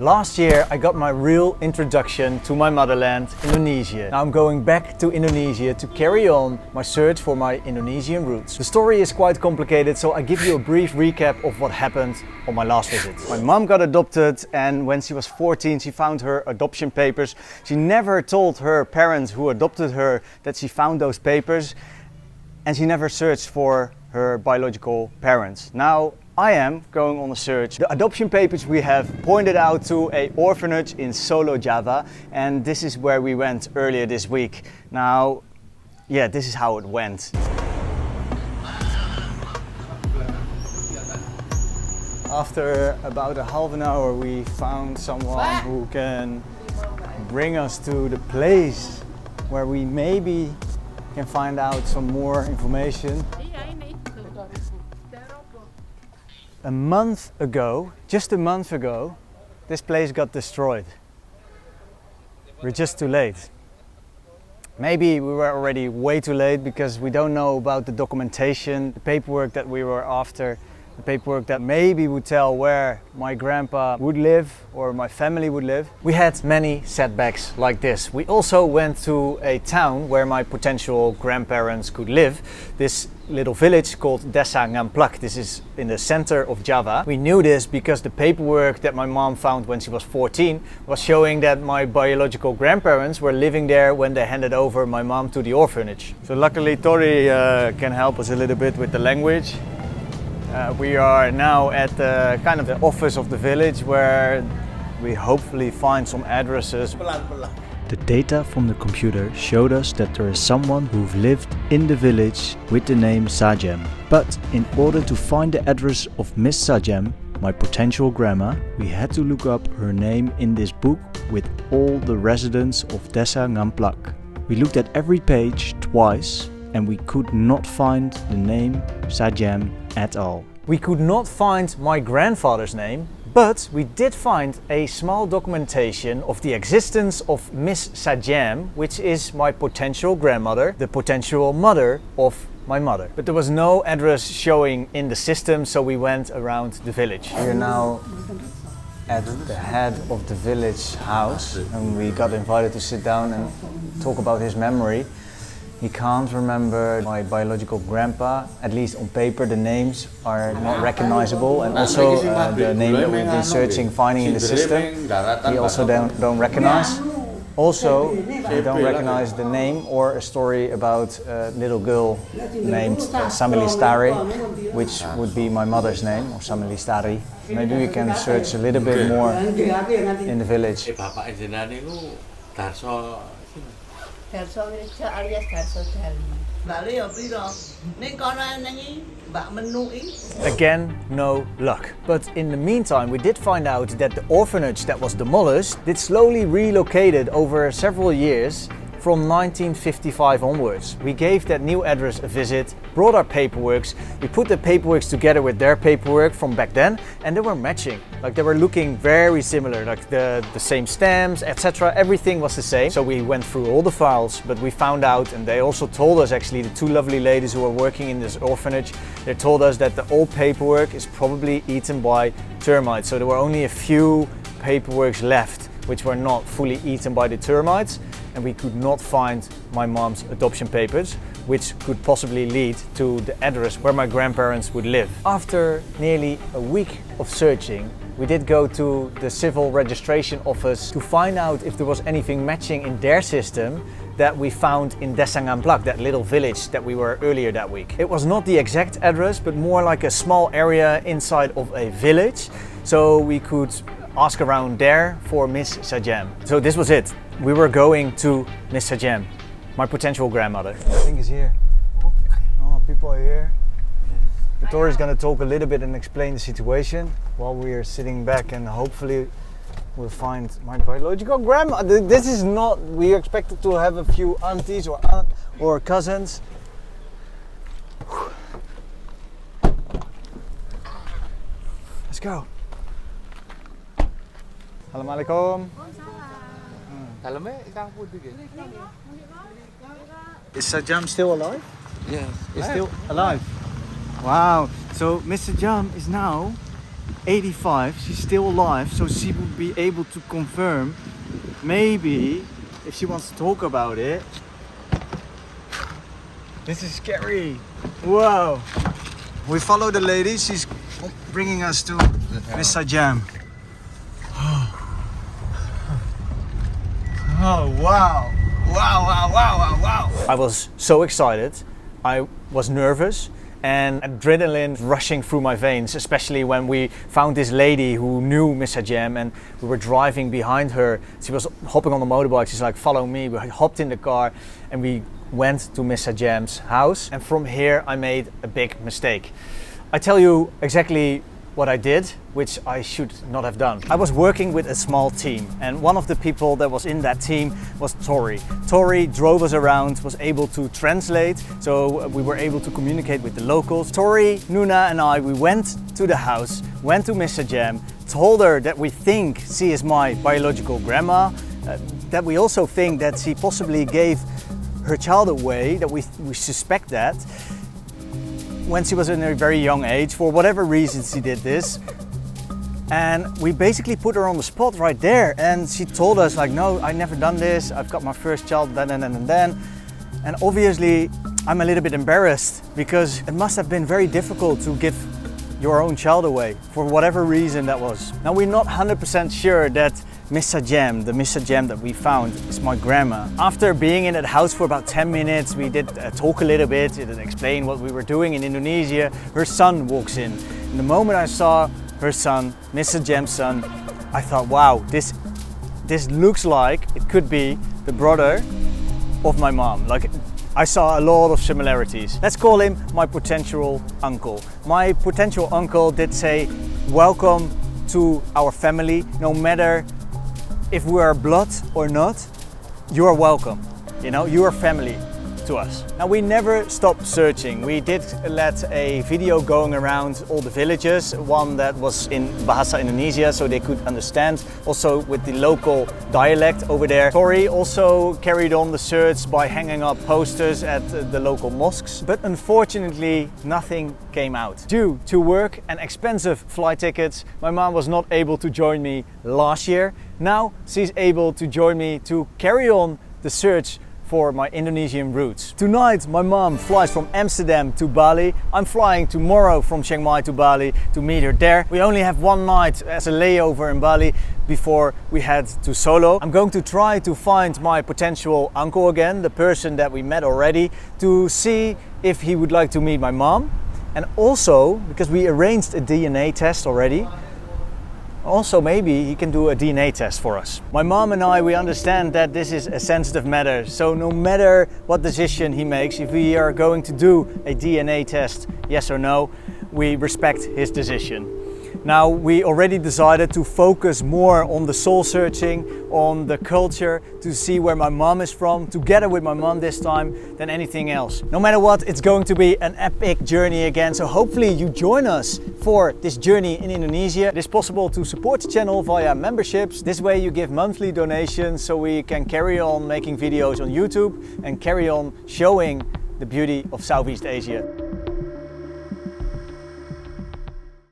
Last year I got my real introduction to my motherland, Indonesia. Now I'm going back to Indonesia to carry on my search for my Indonesian roots. The story is quite complicated, so I give you a brief recap of what happened on my last visit. My mom got adopted, and when she was 14 she found her adoption papers. She never told her parents who adopted her that she found those papers, and she never searched for her biological parents. Now I am going on a search. The adoption papers we have pointed out to an orphanage in Solo, Java, and this is where we went earlier this week. Now, yeah, this is how it went. After about a half an hour we found someone who can bring us to the place where we maybe can find out some more information. A month ago, just a month ago, this place got destroyed. We're just too late. Maybe we were already way too late because we don't know about the documentation, the paperwork that we were after, the paperwork that maybe would tell where my grandpa would live or my family would live. We had many setbacks like this. We also went to a town where my potential grandparents could live. This little village called Desa Ngamplak. This is in the center of Java. We knew this because the paperwork that my mom found when she was 14 was showing that my biological grandparents were living there when they handed over my mom to the orphanage. So luckily Tori can help us a little bit with the language. We are now at the kind of the office of the village where we hopefully find some addresses. The data from the computer showed us that there is someone who lived in the village with the name Sajem. But in order to find the address of Miss Sajem, my potential grandma, we had to look up her name in this book with all the residents of Desa Ngamplak. We looked at every page twice and we could not find the name Sajem at all. We could not find my grandfather's name, but we did find a small documentation of the existence of Miss Sajem, which is my potential grandmother, the potential mother of my mother. But there was no address showing in the system, so we went around the village. We are now at the head of the village house and we got invited to sit down and talk about his memory. He can't remember my biological grandpa, at least on paper the names are not recognizable, and also the name that we've been searching, finding in the system, we also don't recognize. Also, we don't recognize the name or a story about a little girl named Samili Stari, which would be my mother's name, or Samili Stari. Maybe we can search a little bit more in the village. Again, no luck. But in the meantime, we did find out that the orphanage that was demolished did slowly relocated over several years from 1955 onwards. We gave that new address a visit, brought our paperwork, we put the paperwork together with their paperwork from back then, and they were matching. Like they were looking very similar, like the same stamps, etc. Everything was the same. So we went through all the files, but we found out, and they also told us actually, the two lovely ladies who were working in this orphanage, they told us that the old paperwork is probably eaten by termites. So there were only a few paperworks left which were not fully eaten by the termites, and we could not find my mom's adoption papers, which could possibly lead to the address where my grandparents would live. After nearly a week of searching, we did go to the civil registration office to find out if there was anything matching in their system that we found in Desa Ngamplak, that little village that we were earlier that week. It was not the exact address, but more like a small area inside of a village, so we could ask around there for Miss Sajem. So this was it. We were going to Miss Sajem, my potential grandmother. I think he's here. Oh, people are here. Tori is going to talk a little bit and explain the situation while we are sitting back, and hopefully we'll find my biological grandma. This is not, we expected to have a few aunties or cousins. Let's go. Assalamualaikum. Is Sajem still alive? Yes. Is still alive. Wow. So Mr. Jam is now 85, she's still alive, so she would be able to confirm. Maybe if she wants to talk about it. This is scary. Wow. We follow the lady. She's bringing us to Miss Sajam. Oh wow. Wow. I was so excited. I was nervous and adrenaline rushing through my veins, especially when we found this lady who knew Miss Sajam and we were driving behind her. She was hopping on the motorbike. She's like, follow me. We hopped in the car and we went to Miss Sajam's house. And from here I made a big mistake. I tell you exactly what I did, which I should not have done. I was working with a small team and one of the people that was in that team was Tori. Tori drove us around, was able to translate, so we were able to communicate with the locals. Tori, Nuna and I, we went to the house, went to Miss Sajam, told her that we think she is my biological grandma, that we also think that she possibly gave her child away, that we suspect that. When she was in a very young age, for whatever reason she did this. And we basically put her on the spot right there. And she told us like, no, I never done this. I've got my first child then and then. And obviously I'm a little bit embarrassed because it must have been very difficult to give your own child away for whatever reason that was. Now we're not 100% sure that Miss Sajam, the Miss Sajam that we found, is my grandma. After being in that house for about 10 minutes, we did talk a little bit, and explain what we were doing in Indonesia. Her son walks in. And the moment I saw her son, Miss Sajam's son, I thought, wow, this looks like it could be the brother of my mom. Like, I saw a lot of similarities. Let's call him my potential uncle. My potential uncle did say, welcome to our family, no matter if we are blood or not, you are welcome. You know, you are family to us. Now we never stopped searching. We did let a video going around all the villages, one that was in Bahasa Indonesia so they could understand, also with the local dialect over there. Tori also carried on the search by hanging up posters at the local mosques, but unfortunately nothing came out. Due to work and expensive flight tickets, my mom was not able to join me last year. Now she's able to join me to carry on the search for my Indonesian roots. Tonight my mom flies from Amsterdam to Bali. I'm flying tomorrow from Chiang Mai to Bali to meet her there. We only have one night as a layover in Bali before we head to Solo. I'm going to try to find my potential uncle again, the person that we met already, to see if he would like to meet my mom. And also, because we arranged a DNA test already, also maybe he can do a DNA test for us. My mom and I, we understand that this is a sensitive matter, so no matter what decision he makes, if we are going to do a DNA test, yes or no, we respect his decision. Now we already decided to focus more on the soul searching, on the culture, to see where my mom is from, together with my mom this time, than anything else. No matter what, it's going to be an epic journey again, so hopefully you join us for this journey in Indonesia. It is possible to support the channel via memberships. This way you give monthly donations so we can carry on making videos on YouTube and carry on showing the beauty of Southeast Asia.